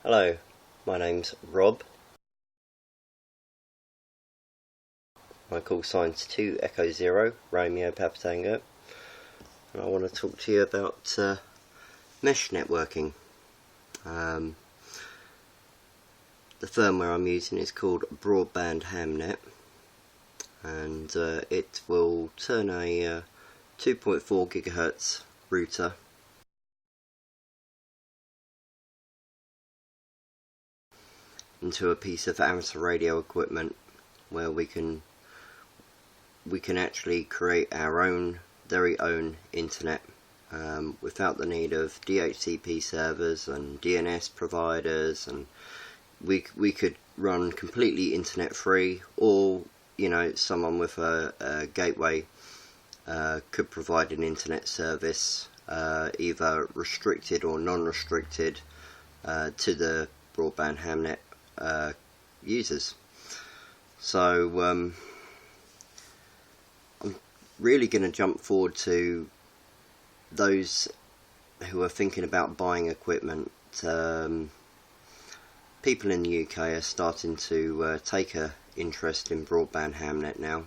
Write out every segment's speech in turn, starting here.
Hello, my name's Rob. My call sign's 2 Echo 0 Romeo Papa Tango, and I want to talk to you about mesh networking. The firmware I'm using is called Broadband Hamnet, and it will turn a 2.4 GHz router into a piece of amateur radio equipment where we can actually create our very own internet without the need of DHCP servers and DNS providers, and we could run completely internet free, or someone with a gateway could provide an internet service, either restricted or non-restricted, to the Broadband Hamnet users. So I'm really going to jump forward to those who are thinking about buying equipment. People in the UK are starting to take an interest in Broadband Hamnet now,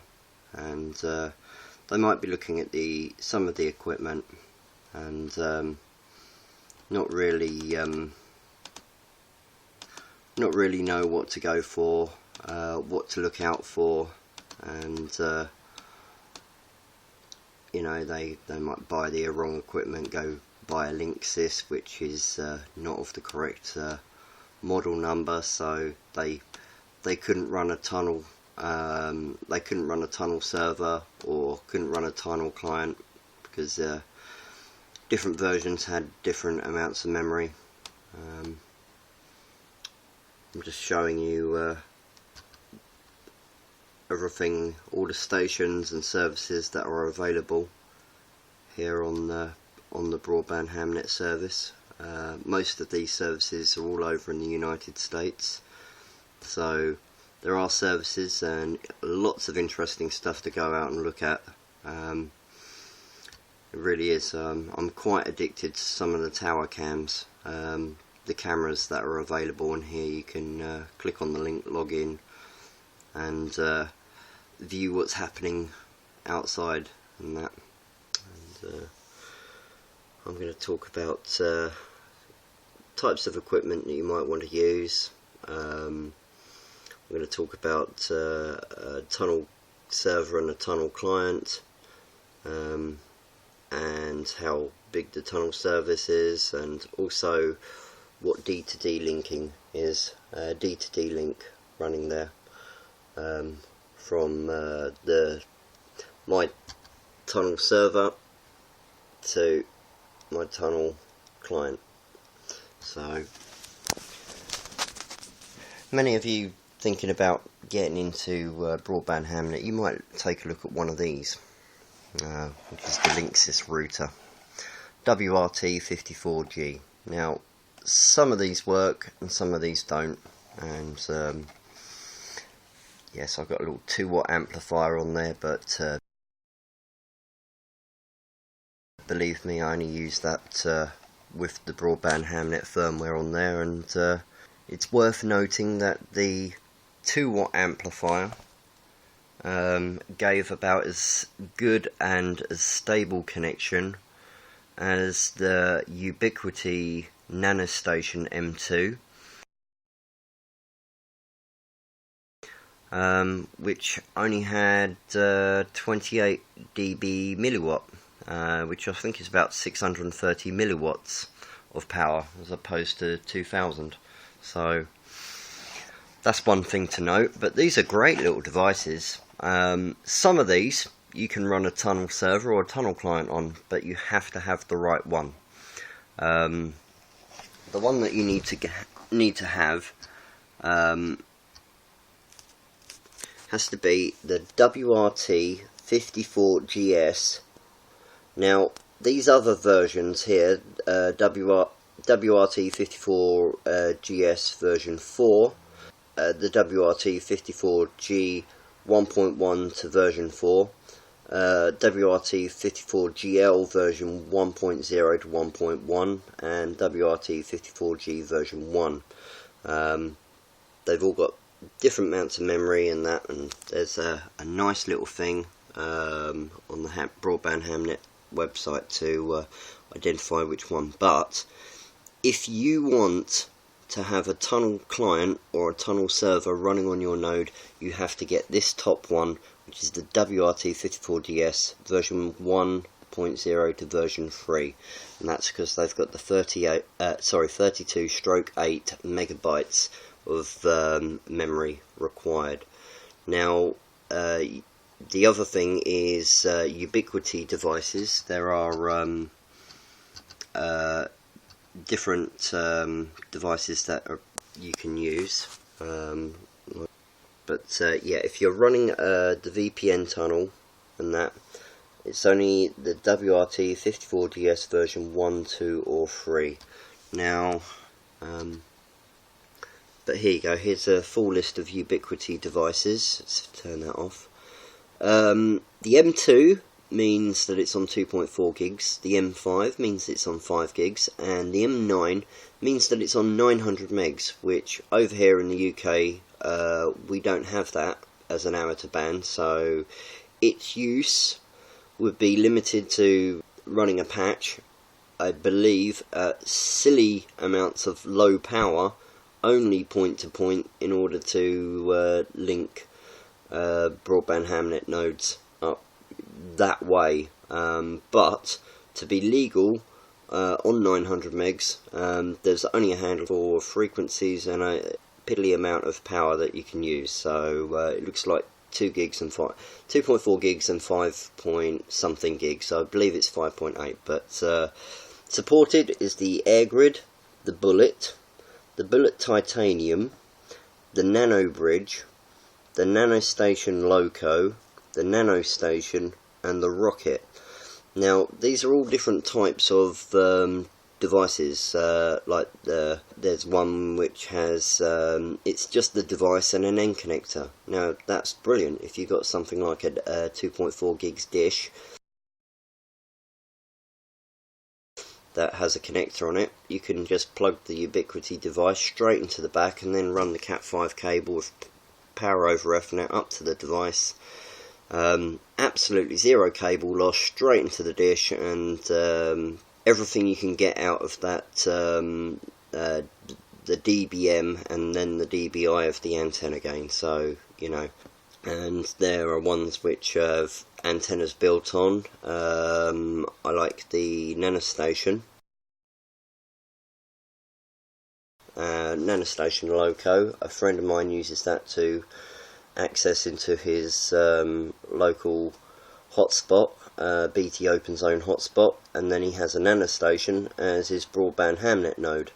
and they might be looking at some of the equipment and not really know what to go for, what to look out for, and they might buy the wrong equipment, go buy a Linksys which is not of the correct model number, so they couldn't run a tunnel. They couldn't run a tunnel server or couldn't run a tunnel client because different versions had different amounts of memory. I'm just showing you everything, all the stations and services that are available here on the Broadband Hamnet service. Most of these services are all over in the United States, so there are services and lots of interesting stuff to go out and look at. It really is. I'm quite addicted to some of the tower cams. The cameras that are available in here, you can click on the link, log in, and view what's happening outside and that. And I'm going to talk about types of equipment that you might want to use. I'm going to talk about a tunnel server and a tunnel client, and how big the tunnel service is, and also what D2D linking is. D2D link running there from my tunnel server to my tunnel client. So many of you thinking about getting into Broadband Hamnet, you might take a look at one of these, which is the Linksys router, WRT54G. Now, some of these work and some of these don't, and yes, I've got a little 2-watt amplifier on there, but believe me, I only use that with the Broadband Hamnet firmware on there, and it's worth noting that the 2-watt amplifier gave about as good and as stable connection as the Ubiquiti Nanostation M2, which only had 28 dB milliwatt, which I think is about 630 milliwatts of power as opposed to 2000. So that's one thing to note, but these are great little devices. Some of these you can run a tunnel server or a tunnel client on, but you have to have the right one. The one that you need to have has to be the WRT54GS. Now, these other versions here, WRT54GS version 4, the WRT54G 1.1 to version 4, WRT54GL version 1.0 to 1.1 and WRT54G version 1. They've all got different amounts of memory and that, and there's a nice little thing on the Broadband Hamnet website to identify which one. But if you want to have a tunnel client or a tunnel server running on your node, you have to get this top one, which is the WRT54GS version 1.0 to version 3, and that's because they've got the 32/8 megabytes of memory required. Now the other thing is Ubiquiti devices. There are different devices that you can use, but yeah, if you're running the VPN tunnel and that, it's only the WRT54GS version 1, 2 or 3. Now but here you go, here's a full list of Ubiquiti devices. Let's turn that off. The M2 means that it's on 2.4 gigs, the M5 means it's on 5 gigs, and the M9 means that it's on 900 megs, which over here in the UK we don't have that as an amateur band, so its use would be limited to running a patch, I believe, at silly amounts of low power, only point to point, in order to link Broadband Hamnet nodes up that way. But to be legal on 900 megs, there's only a handful of frequencies and a piddly amount of power that you can use. So it looks like 2.4 gigs and 5 point something gigs. So I believe it's 5.8. But supported is the Air Grid, the Bullet Titanium, the Nano Bridge, the NanoStation Loco, the NanoStation, and the Rocket. Now these are all different types of devices. Like there's one which has it's just the device and an end connector. Now that's brilliant if you've got something like a 2.4 gigs dish that has a connector on it. You can just plug the Ubiquiti device straight into the back and then run the Cat5 cable with power over Ethernet up to the device. Absolutely zero cable loss, straight into the dish, and everything you can get out of that, the DBM and then the DBI of the antenna gain. So, you know, and there are ones which have antennas built on. I like the NanoStation, NanoStation Loco. A friend of mine uses that to access into his local hotspot, BT Open Zone hotspot, and then he has a NanoStation as his Broadband Hamnet node.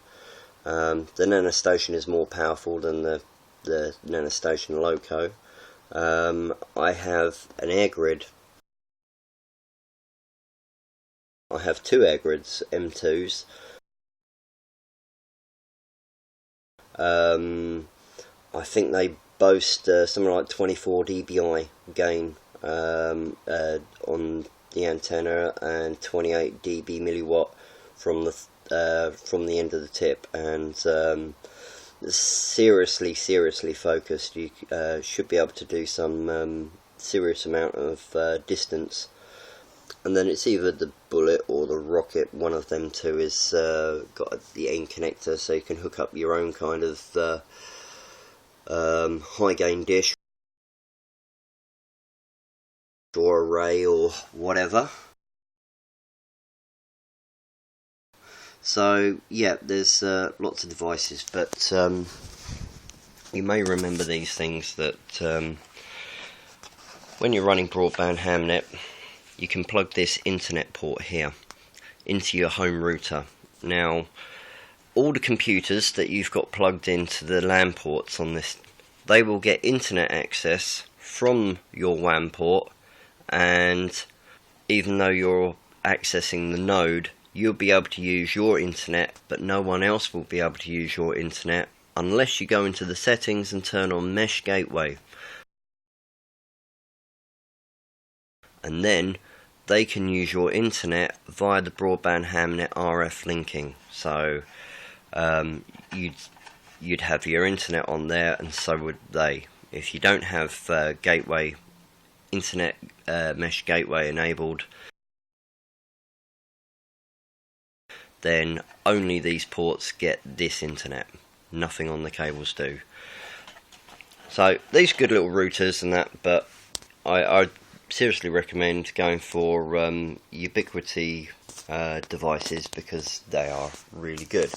The NanoStation is more powerful than the NanoStation Loco. I have an Air Grid. I have two Air Grids, M2s. I think they boast something like 24 dBi gain on the antenna and 28 dB milliwatt from the end of the tip, and seriously focused. You should be able to do some serious amount of distance. And then it's either the Bullet or the Rocket. One of them two is got the end connector, so you can hook up your own kind of high gain dish or array or whatever. So yeah, there's lots of devices, but you may remember these things, that when you're running Broadband Hamnet, you can plug this internet port here into your home router. Now, all the computers that you've got plugged into the LAN ports on this, they will get internet access from your WAN port, and even though you're accessing the node, you'll be able to use your internet, but no one else will be able to use your internet unless you go into the settings and turn on Mesh Gateway. and then they can use your internet via the broadband hamnet RF linking. So you'd have your internet on there, and so would they. If you don't have gateway internet mesh gateway enabled, then only these ports get this internet. Nothing on the cables do. So these are good little routers and that, but I seriously recommend going for Ubiquiti devices, because they are really good.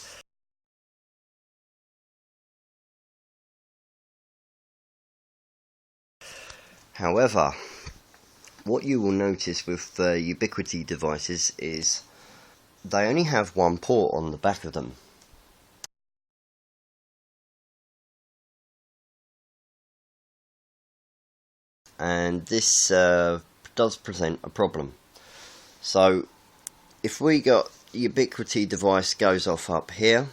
However, what you will notice with Ubiquiti devices is they only have one port on the back of them. And this does present a problem. So if we got Ubiquiti device goes off up here,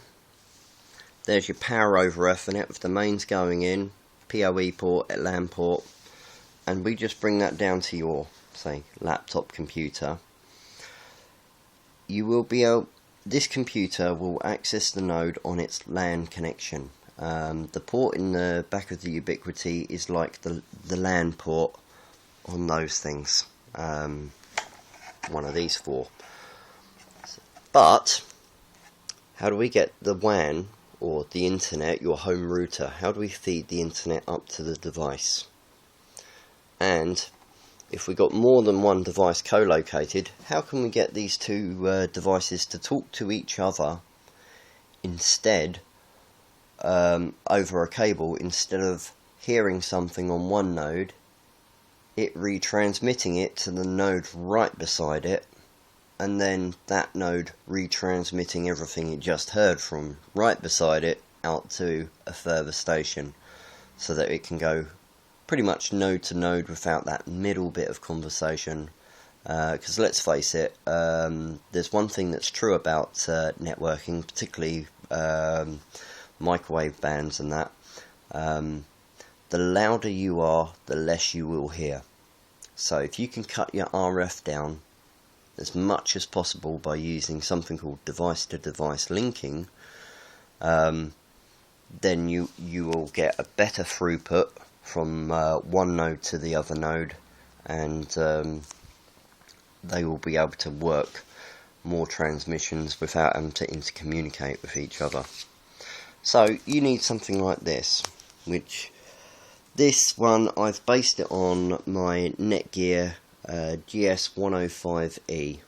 there's your power over Ethernet with the mains going in, PoE port, LAN port, and we just bring that down to your, say, laptop computer. You will be able, this computer will access the node on its LAN connection. The port in the back of the Ubiquiti is like the LAN port on those things, one of these four. But how do we get the WAN, or the internet, your home router? How do we feed the internet up to the device? And if we got more than one device co-located, how can we get these two devices to talk to each other instead, over a cable, instead of hearing something on one node, it retransmitting it to the node right beside it, and then that node retransmitting everything it just heard from right beside it out to a further station, so that it can go pretty much node to node without that middle bit of conversation. Because let's face it, there's one thing that's true about networking, particularly microwave bands and that. The louder you are, the less you will hear. So if you can cut your RF down as much as possible by using something called device to device linking, then you will get a better throughput from one node to the other node, and they will be able to work more transmissions without having to intercommunicate with each other. So you need something like this, which this one I've based it on my Netgear GS105E.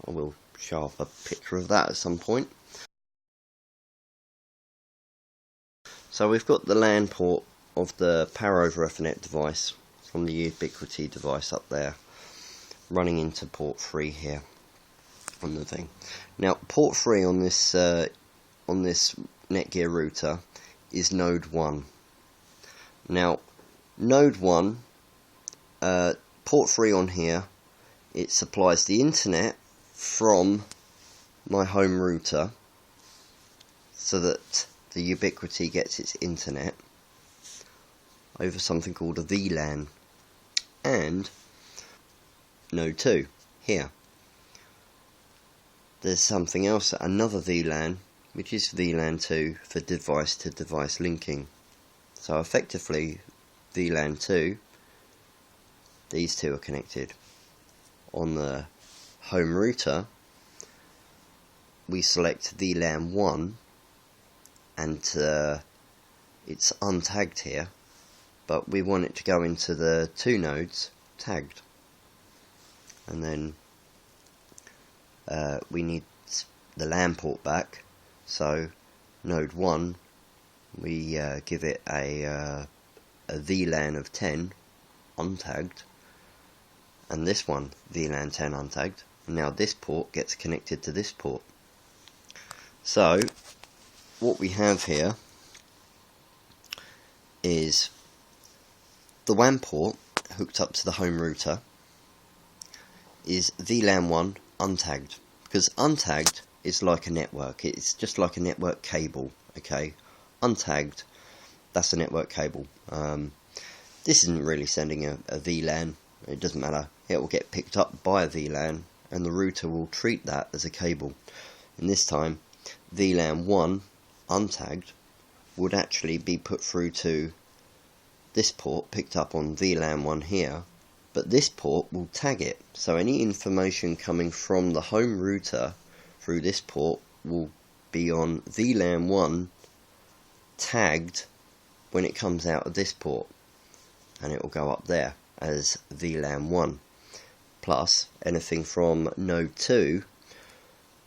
I will show up a picture of that at some point. So we've got the LAN port of the power over Ethernet device from the Ubiquiti device up there, running into port 3 here on the thing. Now port 3 on this Netgear router is node 1. Now node 1, port 3 on here, it supplies the internet from my home router, so that the Ubiquiti gets its internet over something called a vLAN. And node 2 here, there's something else, another vLAN, which is vLAN 2 for device to device linking. So effectively vLAN 2, these two are connected. On the home router we select vLAN 1, and it's untagged here, but we want it to go into the two nodes tagged, and then we need the LAN port back. So node 1, we give it a VLAN of 10 untagged, and this one VLAN 10 untagged. Now this port gets connected to this port. So what we have here is the WAN port hooked up to the home router is VLAN 1 untagged, because untagged is like a network, it's just like a network cable, okay? Untagged, that's a network cable. this isn't really sending a vLAN. It doesn't matter. It will get picked up by a vLAN, and the router will treat that as a cable. And this time, vLAN 1 untagged would actually be put through to this port, picked up on vLAN 1 here, but this port will tag it. So any information coming from the home router through this port will be on vLAN 1 tagged when it comes out of this port, and it will go up there as vLAN 1. Plus anything from node 2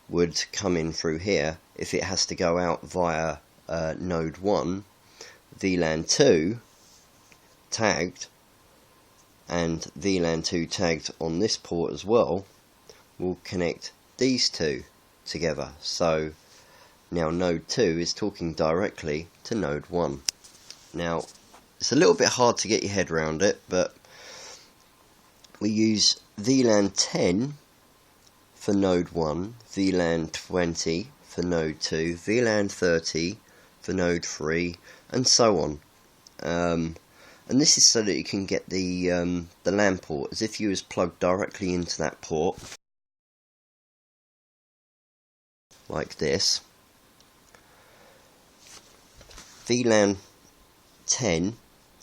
would come in through here. If it has to go out via node 1, vLAN 2 tagged and vLAN 2 tagged on this port as well will connect these two together. So now node 2 is talking directly to node 1. Now it's a little bit hard to get your head around it, but we use vLAN 10 for node 1, vLAN 20 for node 2, vLAN 30 for node 3, and so on. And this is so that you can get the LAN port as if you was plugged directly into that port, like this. vLAN 10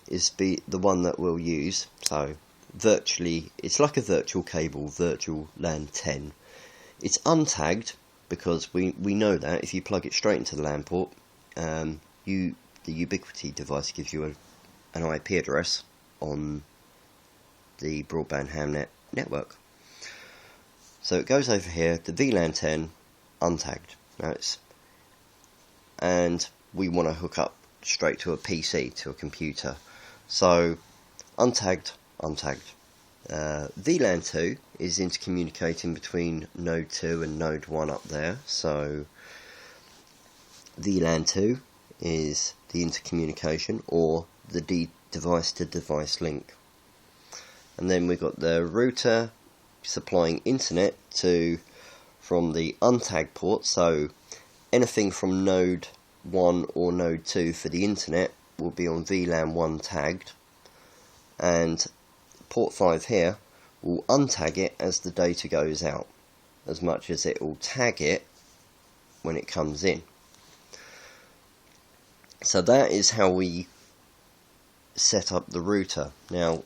is the one that we'll use, so virtually it's like a virtual cable, virtual LAN 10. It's untagged because we know that if you plug it straight into the LAN port, the Ubiquiti device gives you an IP address on the broadband hamnet network. So it goes over here to vLAN 10 untagged. Now and we want to hook up straight to a PC, to a computer. So untagged. vLAN 2 is intercommunicating between node 2 and node 1 up there. So vLAN 2 is the intercommunication, or the device to device link. And then we've got the router supplying internet from the untagged port. So anything from node 1 or node 2 for the internet will be on vLAN 1 tagged, and port 5 here will untag it as the data goes out, as much as it will tag it when it comes in. So that is how we set up the router. Now,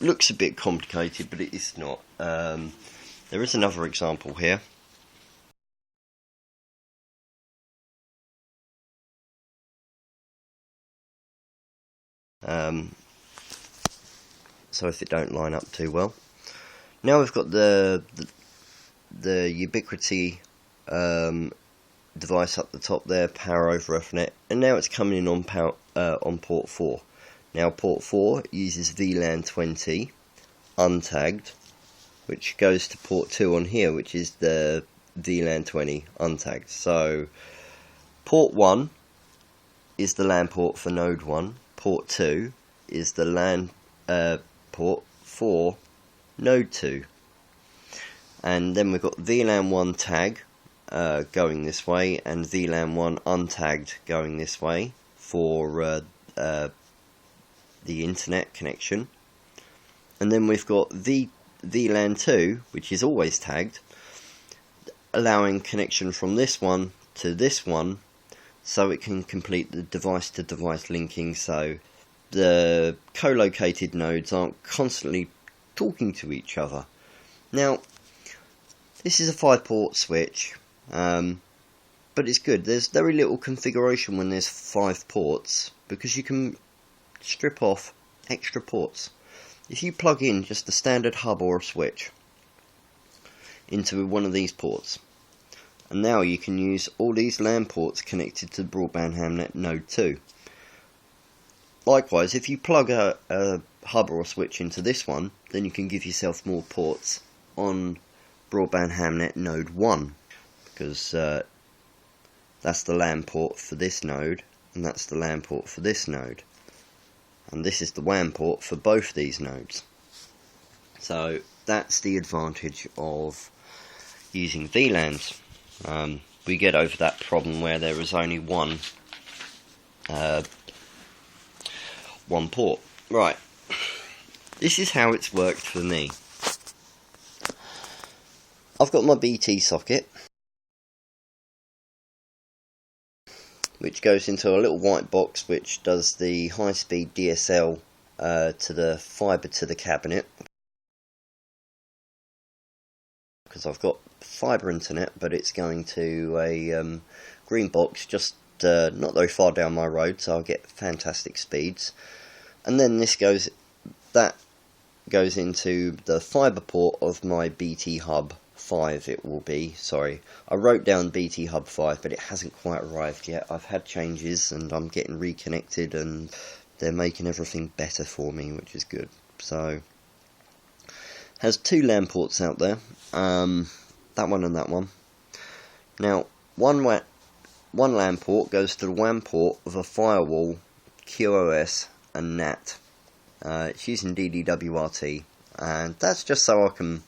looks a bit complicated, but it is not. There is another example here. So if it don't line up too well. Now we've got the Ubiquiti device up the top there, power over Ethernet, and now it's coming in on port 4. Now port 4 uses vLAN 20 untagged, which goes to port 2 on here, which is the vLAN 20 untagged. So port 1 is the LAN port for node 1, port 2 is the LAN port for node 2, and then we've got vLAN 1 tag going this way and vLAN 1 untagged going this way for the internet connection. And then we've got vLAN 2, which is always tagged, allowing connection from this one to this one, so it can complete the device to device linking, so the co-located nodes aren't constantly talking to each other. Now this is a 5-port switch, but it's good. There's very little configuration when there's 5 ports, because you can strip off extra ports. If you plug in just a standard hub or a switch into one of these ports, and now you can use all these LAN ports connected to the broadband hamnet node 2. Likewise, if you plug a hub or a switch into this one, then you can give yourself more ports on broadband hamnet node 1, because that's the LAN port for this node, and that's the LAN port for this node, and this is the WAN port for both these nodes. So that's the advantage of using VLANs. We get over that problem where there is only one one port. Right, this is how it's worked for me. I've got my BT socket, which goes into a little white box which does the high-speed DSL to the fibre to the cabinet, because I've got fibre internet, but it's going to a green box just not very far down my road, so I'll get fantastic speeds. And then that goes into the fibre port of my BT Hub 5. It will be, sorry, I wrote down BT Hub 5, but it hasn't quite arrived yet. I've had changes and I'm getting reconnected, and they're making everything better for me, which is good. So has 2 LAN ports out there, that one and that one. Now one LAN port goes to the WAN port of a firewall, QoS and NAT. It's using DDWRT, and that's just so I can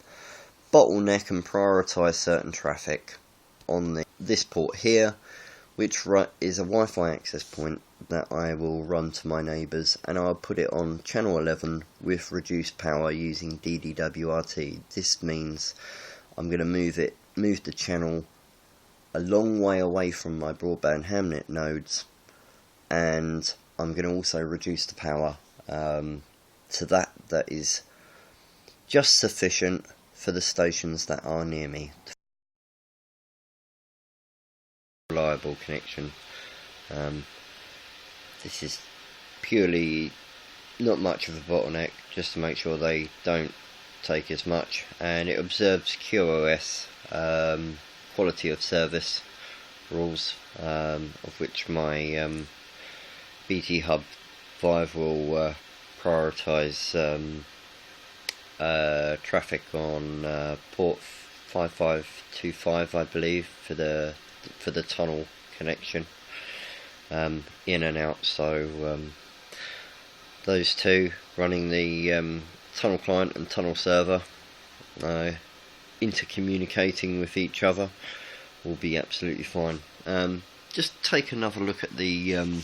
bottleneck and prioritise certain traffic on this port here, which is a Wi-Fi access point that I will run to my neighbours, and I'll put it on channel 11 with reduced power using DDWRT. This means I'm going to move the channel a long way away from my broadband hamnet nodes, and I'm going to also reduce the power to that is just sufficient for the stations that are near me. Reliable connection. This is purely not much of a bottleneck, just to make sure they don't take as much, and it observes QoS quality of service rules, of which my BT Hub 5 will prioritise traffic on port 5525, I believe, for the tunnel connection, in and out. So those two running the tunnel client and tunnel server, intercommunicating with each other, will be absolutely fine. Just take another look at the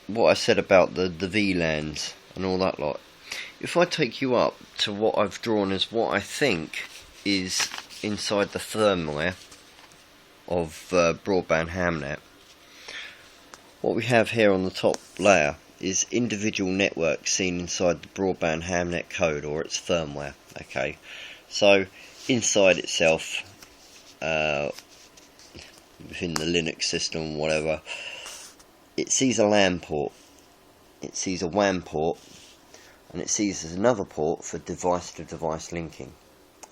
what I said about the VLANs and all that lot. If I take you up to what I've drawn as what I think is inside the firmware of broadband hamnet, what we have here on the top layer is individual networks seen inside the broadband hamnet code, or its firmware. Okay, so inside itself, within the Linux system, whatever, it sees a LAN port, it sees a WAN port, and it sees there's another port for device-to-device linking.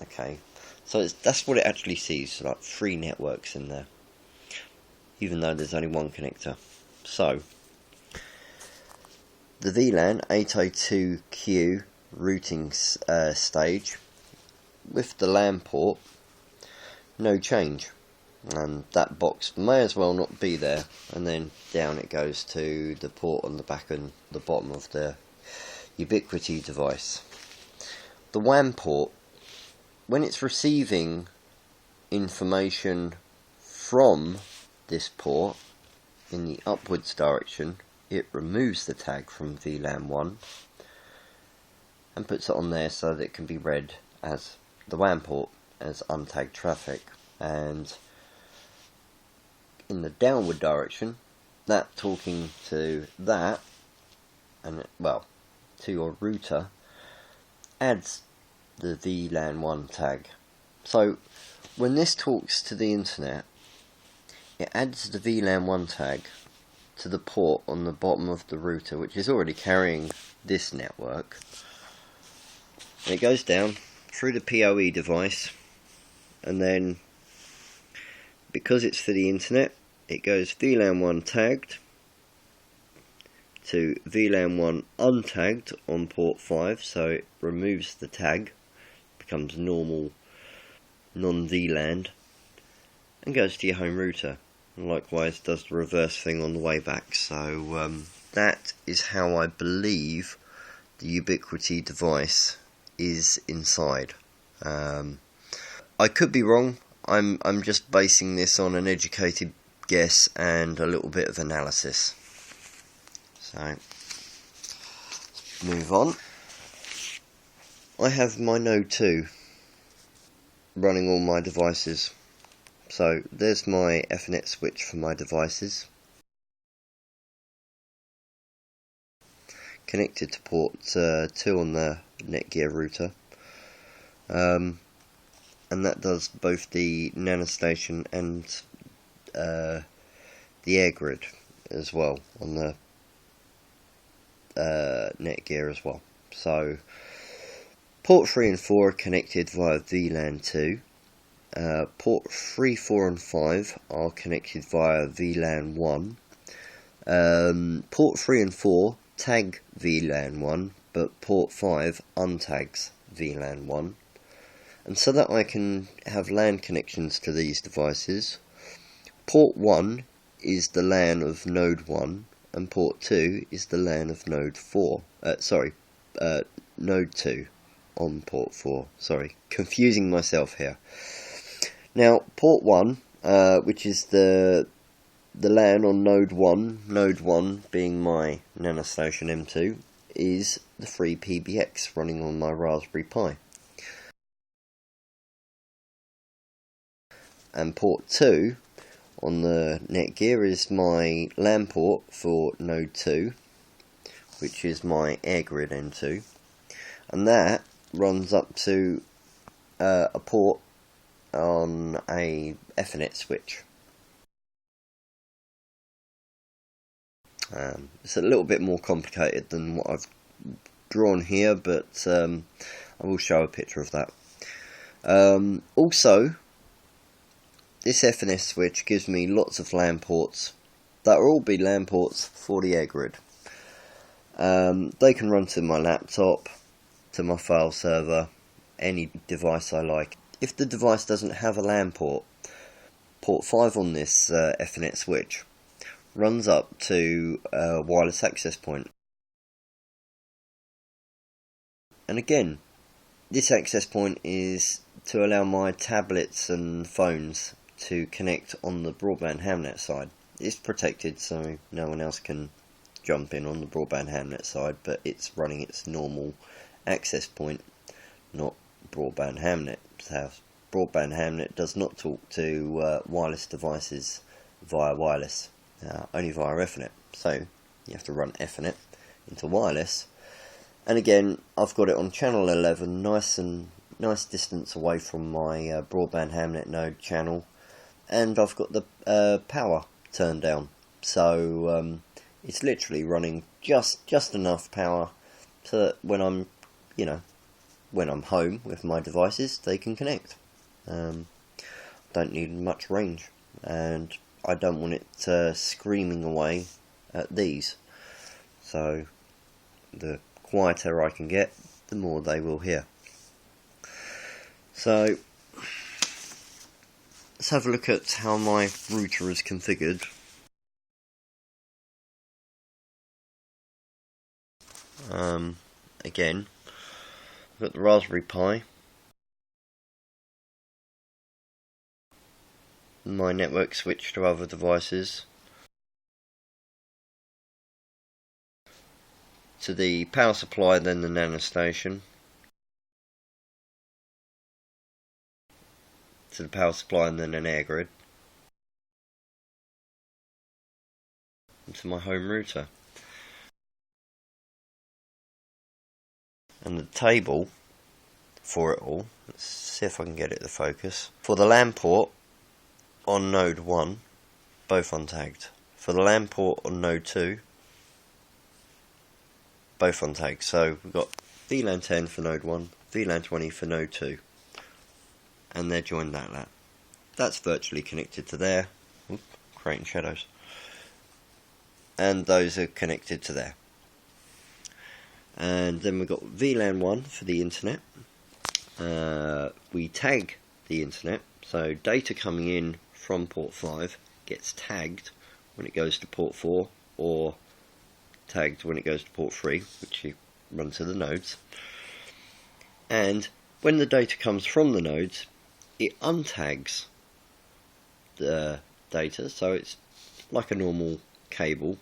Okay, so that's what it actually sees, so like 3 networks in there, even though there's only one connector. So the VLAN 802Q routing stage with the LAN port, no change, and that box may as well not be there. And then down it goes to the port on the back and the bottom of the Ubiquiti device. The WAN port, when it's receiving information from this port in the upwards direction, it removes the tag from VLAN 1 and puts it on there so that it can be read as the WAN port as untagged traffic. And in the downward direction, that talking to that, and well, to your router, adds the VLAN 1 tag. So when this talks to the internet, it adds the VLAN 1 tag to the port on the bottom of the router, which is already carrying this network, and it goes down through the PoE device, and then because it's for the internet, it goes VLAN 1 tagged to VLAN 1 untagged on port 5, so it removes the tag, becomes normal non-VLAN, and goes to your home router. And likewise does the reverse thing on the way back. So that is how I believe the Ubiquiti device is inside. I could be wrong. I'm just basing this on an educated guess and a little bit of analysis. So, move on. I have my Node 2 running all my devices. So there's my Ethernet switch for my devices, connected to port 2 on the Netgear router, and that does both the nanostation and the air grid as well on the Netgear as well. So port 3 and 4 are connected via vLAN 2. Port 3, 4 and 5 are connected via vLAN 1. Port 3 and 4 tag vLAN 1, but port 5 untags vLAN 1. And so that I can have LAN connections to these devices, port 1 is the LAN of node 1, and port 2 is the LAN of node 4. Node 2 on port 4. Sorry, confusing myself here. Now, port 1, which is the LAN on node 1 being my nanostation M2, is the free PBX running on my Raspberry Pi. And port 2 on the Netgear is my LAN port for node 2, which is my AirGrid M2, and that runs up to a port on a Ethernet switch. It's a little bit more complicated than what I've drawn here, but I will show a picture of that. Also, this Ethernet switch gives me lots of LAN ports that will all be LAN ports for the AirGrid. They can run to my laptop, to my file server, any device I like. If the device doesn't have a LAN port, port 5 on this Ethernet switch runs up to a wireless access point. And again, this access point is to allow my tablets and phones to connect on the broadband hamnet side. It's protected so no one else can jump in on the broadband hamnet side, but it's running its normal access point, not broadband hamnet. Broadband hamnet does not talk to wireless devices via wireless, only via Ethernet. So you have to run Ethernet into wireless. And again, I've got it on channel 11, nice distance away from my broadband hamnet node channel, and I've got the power turned down. So it's literally running just enough power so that when I'm home with my devices, they can connect. Don't need much range, and I don't want it screaming away at these. So the quieter I can get, the more they will hear. So let's have a look at how my router is configured. Again, I've got the Raspberry Pi, my network switch to other devices, to the power supply, then the nanostation, to the power supply and then an AirGrid, and to my home router. And the table for it all, let's see if I can get it to focus. For the LAN port on node 1, both untagged. For the LAN port on node 2, both untagged. So we've got VLAN 10 for node 1, VLAN 20 for node 2, and they're joined that LAN. That's virtually connected to there. Oop, creating shadows. And those are connected to there. And then we've got VLAN 1 for the internet. We tag the internet, so data coming in from port 5 gets tagged when it goes to port 4, or tagged when it goes to port 3, which you run to the nodes. And when the data comes from the nodes, it untags the data, so it's like a normal cable,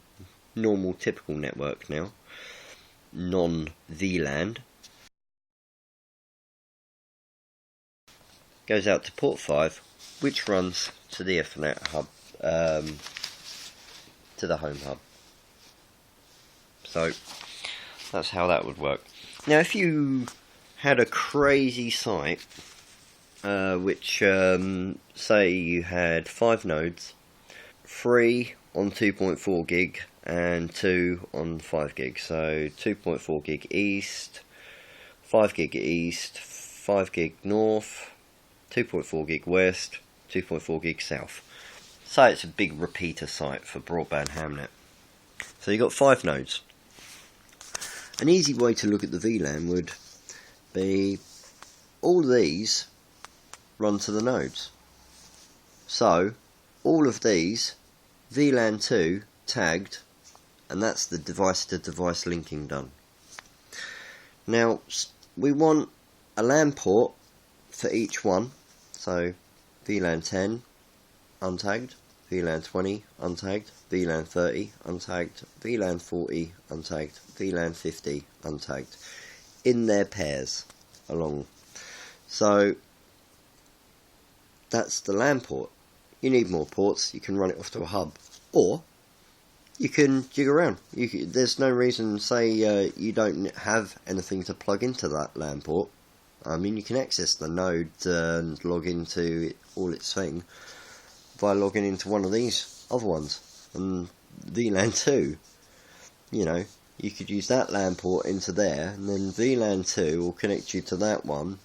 normal typical network now, non-vLAN. Goes out to port 5, which runs to the Ethernet hub, to the home hub. So that's how that would work. Now if you had a crazy site, which say you had 5 nodes, 3 on 2.4 gig and 2 on 5 gig, so 2.4 gig east, 5 gig east, 5 gig north, 2.4 gig west, 2.4 gig south. So it's a big repeater site for broadband hamnet. So you've got 5 nodes. An easy way to look at the VLAN would be all these run to the nodes. So all of these VLAN 2 tagged, and that's the device to device linking done. Now we want a LAN port for each one, so VLAN 10 untagged, VLAN 20 untagged, VLAN 30 untagged, VLAN 40 untagged, VLAN 50 untagged, in their pairs along. So that's the LAN port. You need more ports, you can run it off to a hub, or you can jig around. There's no reason, say you don't have anything to plug into that LAN port. I mean, you can access the node and log into all its thing by logging into one of these other ones. And VLAN 2, you know, you could use that LAN port into there, and then VLAN 2 will connect you to that one,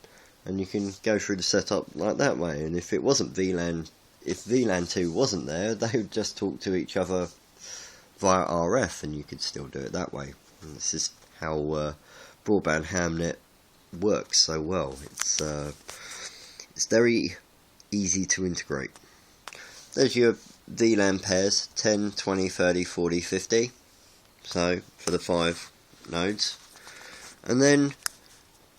and you can go through the setup like that way. And if it wasn't VLAN, if VLAN 2 wasn't there, they would just talk to each other via RF, and you could still do it that way. And this is how broadband hamnet works so well. It's very easy to integrate. There's your VLAN pairs, 10, 20, 30, 40, 50. So for the 5 nodes. And then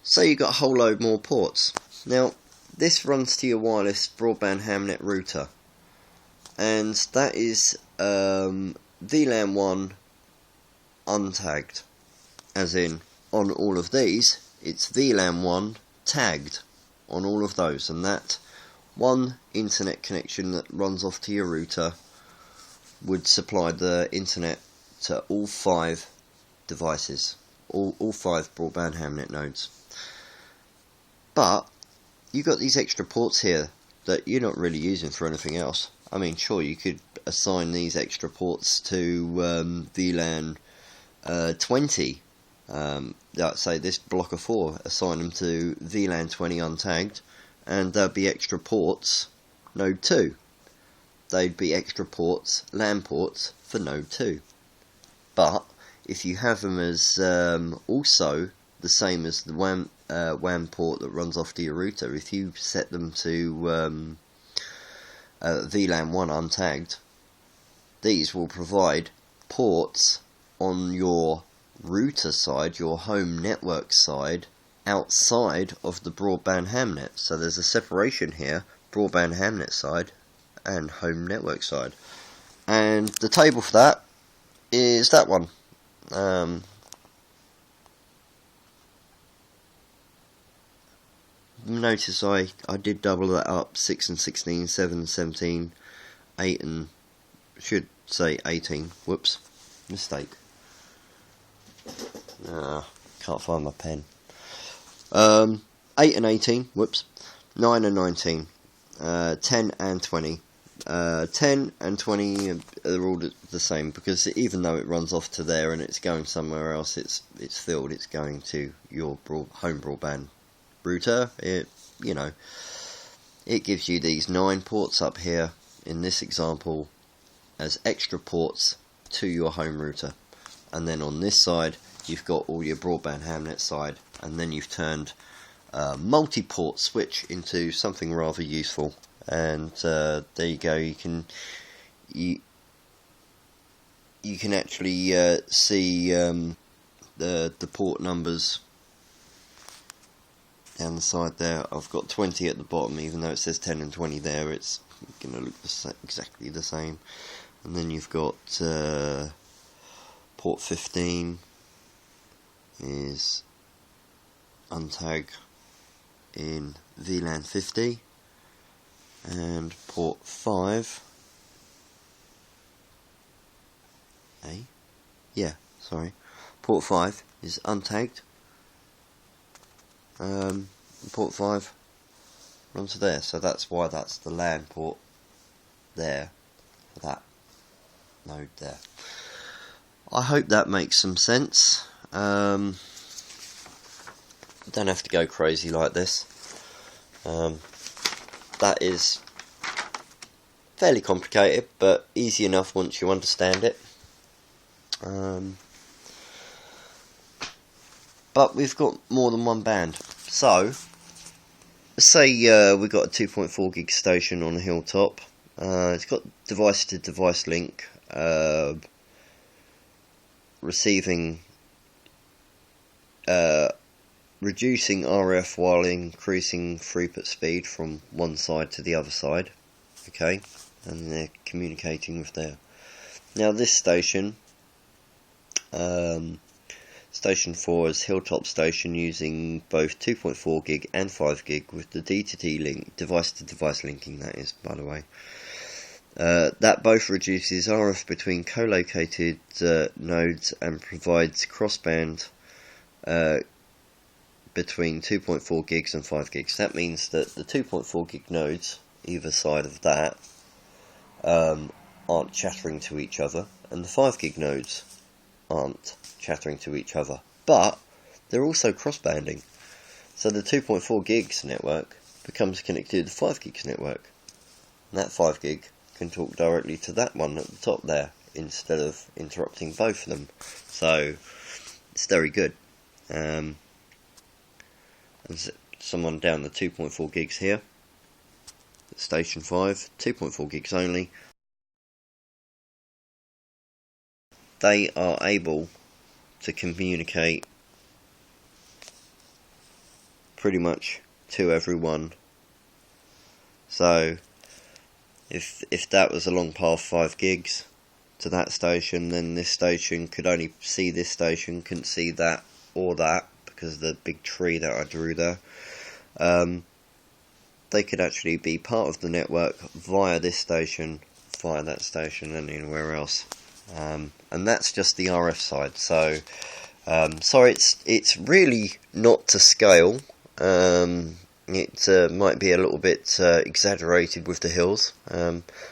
say you've got a whole load more ports. Now this runs to your wireless broadband hamnet router, and that is VLAN 1 untagged, as in on all of these it's VLAN 1 tagged on all of those, and that one internet connection that runs off to your router would supply the internet to all 5 devices, all 5 broadband hamnet nodes. But you've got these extra ports here that you're not really using for anything else. I mean, sure, you could assign these extra ports to VLAN 20. Let's say this block of 4, assign them to VLAN 20 untagged, and there'll be extra ports node 2. They'd be extra ports, LAN ports for node 2. But if you have them as also the same as the WAN port that runs off to your router, if you set them to VLAN 1 untagged, these will provide ports on your router side, your home network side, outside of the broadband hamnet. So there's a separation here, broadband hamnet side and home network side. And the table for that is that one. Notice I did double that up, 6 and 16, 7 and 17, 8 and, should say 18, whoops, mistake. Can't find my pen. 8 and 18, whoops, 9 and 19, 10 and 20. 10 and 20 are all the same, because even though it runs off to there and it's going somewhere else, it's filled, it's going to your home broadband router. It gives you these 9 ports up here in this example as extra ports to your home router, and then on this side you've got all your broadband hamnet side, and then you've turned multi-port switch into something rather useful. And there you go. You can actually see the port numbers down the side there. I've got 20 at the bottom, even though it says 10 and 20 there. It's going to look exactly the same. And then you've got port 15 is untag in vLAN 50, and port 5 port 5 is untagged. Port 5 runs to there, so that's why that's the LAN port there for that node there. I hope that makes some sense. Don't have to go crazy like this. That is fairly complicated, but easy enough once you understand it. But we've got more than one band. So, let's say we've got a 2.4 gig station on a hilltop. It's got device to device link, receiving, reducing RF while increasing throughput speed from one side to the other side. Okay, and they're communicating with there. Now this station, Station 4 is Hilltop Station using both 2.4 gig and 5 gig with the D2D link, device to device linking, that is, by the way. That both reduces RF between co-located nodes and provides crossband between 2.4 gigs and 5 gigs. That means that the 2.4 gig nodes, either side of that, aren't chattering to each other, and the 5 gig nodes aren't chattering to each other, but they're also crossbanding. So the 2.4 gigs network becomes connected to the 5 gigs network, and that 5 gig can talk directly to that one at the top there instead of interrupting both of them. So it's very good. And someone down the 2.4 gigs here, station 5, 2.4 gigs only. They are able to communicate pretty much to everyone. So if that was a long path 5 gigs to that station, then this station could only see this station, couldn't see that or that because of the big tree that I drew there. They could actually be part of the network via this station, via that station, and anywhere else. And that's just the RF side. So sorry, it's really not to scale. It might be a little bit exaggerated with the hills.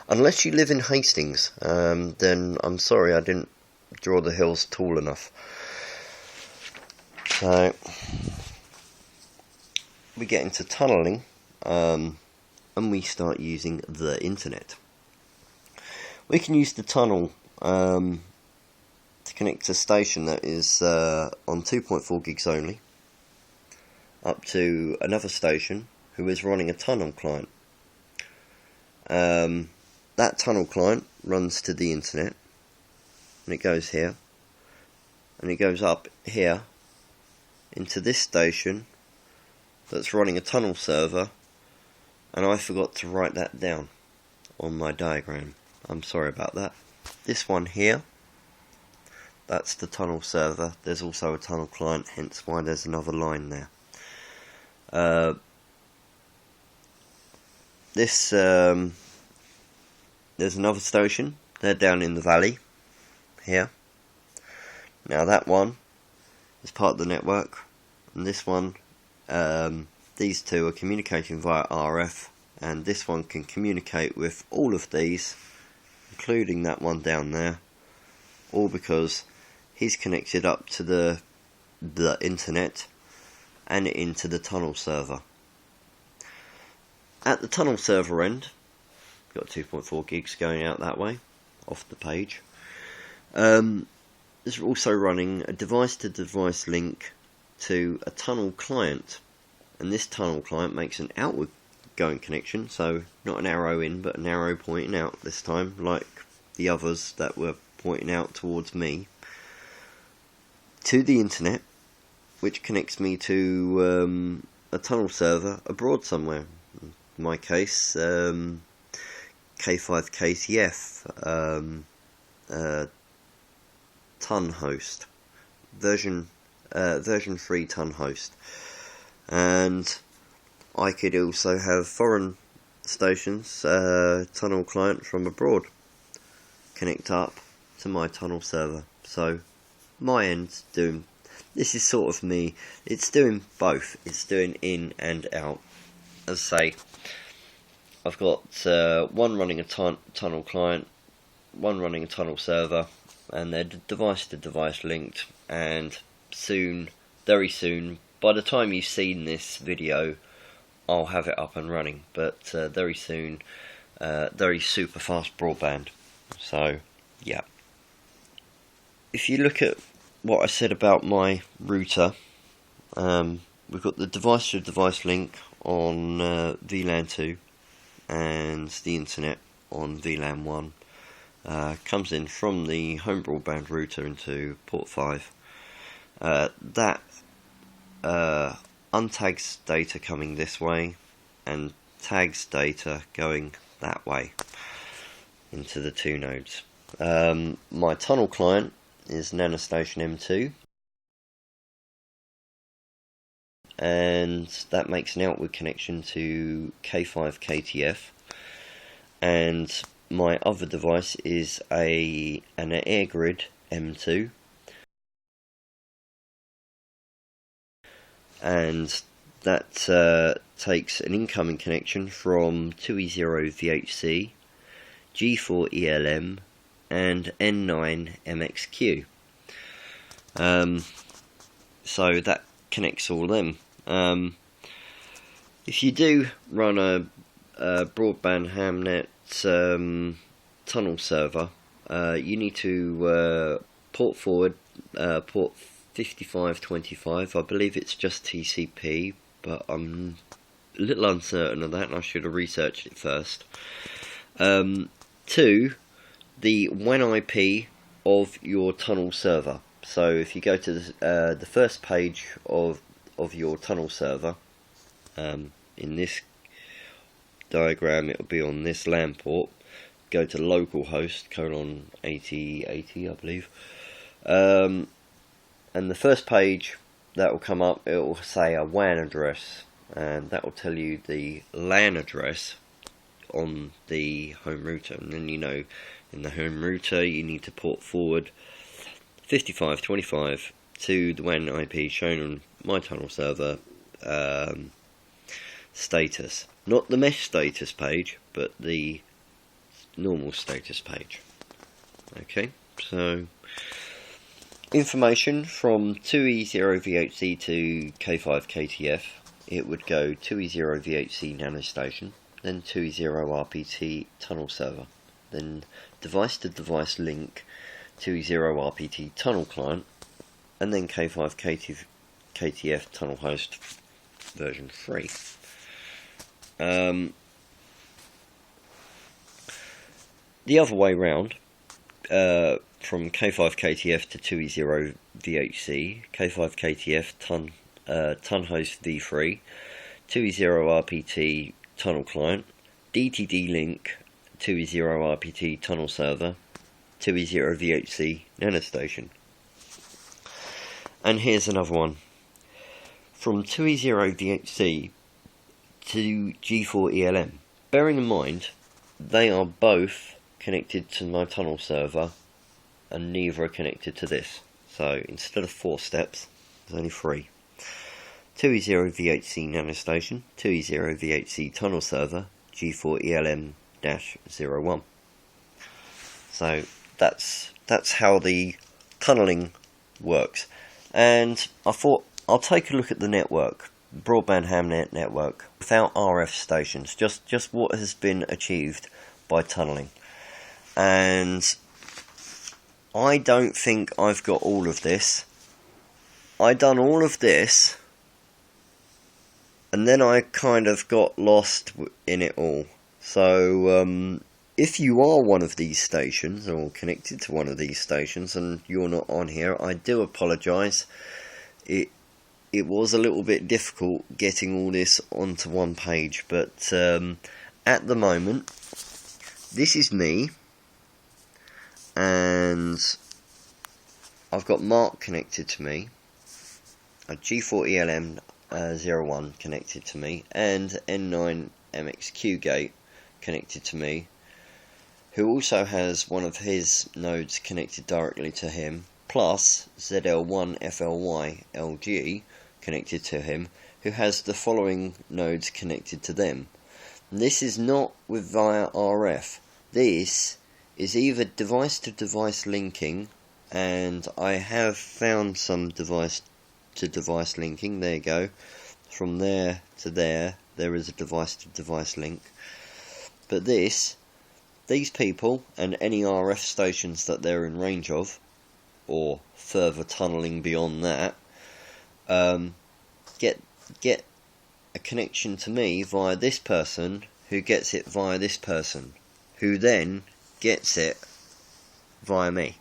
Unless you live in Hastings, then I'm sorry I didn't draw the hills tall enough. So we get into tunneling, and we start using the internet. We can use the tunnel to connect to a station that is on 2.4 gigs only, up to another station who is running a tunnel client. That tunnel client runs to the internet, and it goes here, and it goes up here into this station that's running a tunnel server, and I forgot to write that down on my diagram. I'm sorry about that. This one here, that's the tunnel server. There's also a tunnel client, hence why there's another line there. There's another station. They're down in the valley here. Now that one is part of the network, and this one, these two are communicating via RF, and this one can communicate with all of these, including that one down there, all because he's connected up to the internet and into the tunnel server. At the tunnel server end, got 2.4 gigs going out that way, off the page. It's also running a device-to-device link to a tunnel client, and this tunnel client makes an outward going connection, so not an arrow in but an arrow pointing out this time, like the others that were pointing out towards me, to the internet, which connects me to a tunnel server abroad somewhere. In my case, K5KCF, ton host, version 3 ton host, and I could also have foreign stations, tunnel client from abroad, connect up to my tunnel server. So my end's doing, this is sort of me, it's doing both, it's doing in and out. As I say, I've got one running a tunnel client, one running a tunnel server, and they're device to device linked, and soon, very soon, by the time you've seen this video, I'll have it up and running, but very soon, very super fast broadband. So yeah, if you look at what I said about my router, we've got the device to device link on vLAN 2 and the internet on vLAN 1. Comes in from the home broadband router into port 5. That untags data coming this way and tags data going that way into the two nodes. My tunnel client is Nanostation M2, and that makes an outward connection to K5 KTF, and my other device is an AirGrid M2, and that takes an incoming connection from 2E0 VHC, G4 ELM, and N9 MXQ. So that connects all of them. If you do run a broadband hamnet tunnel server, you need to port forward port 5525. I believe it's just TCP, but I'm a little uncertain of that, and I should have researched it first. To the WAN IP of your tunnel server. So if you go to the first page of your tunnel server, in this diagram it will be on this LAN port. Go to localhost :8080, I believe, and the first page that will come up, it will say a WAN address, and that will tell you the LAN address on the home router. And then, you know, in the home router you need to port forward 5525 to the WAN IP shown on my tunnel server status. Not the mesh status page, but the normal status page. Okay, so information from 2E0 VHC to K5 KTF, it would go 2E0 VHC nanostation, then 2E0 RPT tunnel server, then device to device link 2E0 RPT tunnel client, and then K5 KTF tunnel host version 3. The other way round, from K5 KTF to 2E0 VHC, K5 KTF ton host v3, 2E0 RPT tunnel client, DTD link 2E0 RPT tunnel server, 2E0 VHC nanostation. And here's another one. From 2E0 VHC to G4 ELM. Bearing in mind, they are both connected to my tunnel server, and neither are connected to this. So instead of 4 steps, there's only 3. 2E0 VHC nanostation, 2E0 VHC tunnel server, G4 ELM-01. So that's how the tunneling works. And I thought I'll take a look at the network, broadband hamnet network, without RF stations, just what has been achieved by tunneling. And I don't think I've got all of this. I done all of this, and then I kind of got lost in it all. So if you are one of these stations, or connected to one of these stations, and you're not on here, I do apologise. It was a little bit difficult getting all this onto one page, but at the moment, this is me, and I've got Mark connected to me, a G4ELM01 connected to me, and N9MXQ gate connected to me, who also has one of his nodes connected directly to him, plus ZL1FLY LG connected to him, who has the following nodes connected to them. And this is not via RF. This is either device-to-device linking, and I have found some device-to-device linking. There you go. From there to there is a device-to-device link. But these people and any RF stations that they're in range of, or further tunneling beyond that, get a connection to me via this person, who gets it via this person, who then gets it via me.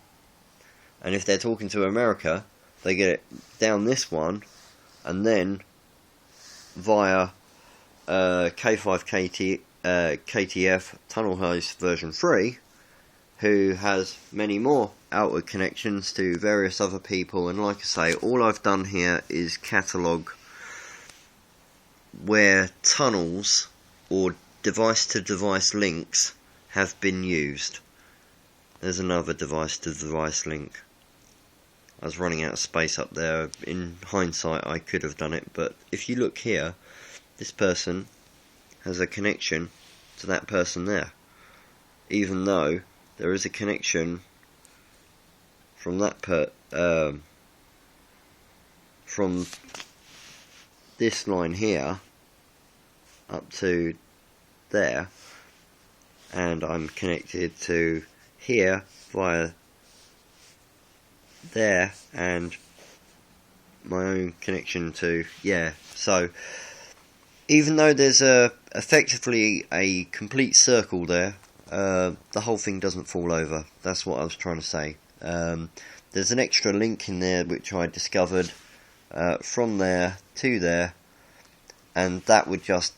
And if they're talking to America, they get it down this one, and then via K5 KTF tunnel host version 3, who has many more outward connections to various other people. And like I say, all I've done here is catalogue where tunnels or device-to-device links have been used. There's another device-to-device link. I was running out of space up there. In hindsight, I could have done it, but if you look here, this person has a connection to that person there, even though there is a connection from that from this line here up to there, and I'm connected to here via there, and my own connection to so even though there's effectively a complete circle there, the whole thing doesn't fall over. That's what I was trying to say. There's an extra link in there which I discovered from there to there, and that would just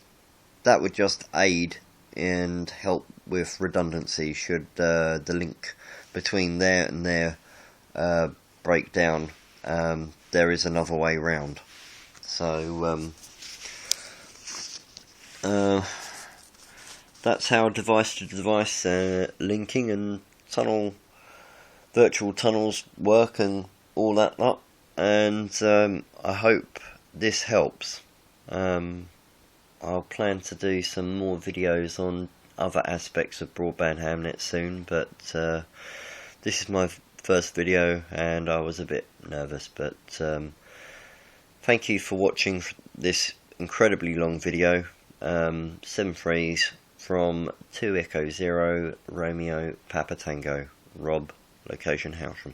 aid and help with redundancy should the link between there and there break down. There is another way round. So that's how device-to-device linking and virtual tunnels work and all that lot. And I hope this helps. I'll plan to do some more videos on other aspects of broadband hamnet soon, but this is my first video and I was a bit nervous, but thank you for watching this incredibly long video. 7 frames from 2 Echo 0 Romeo Papa Tango, Rob, location Housham.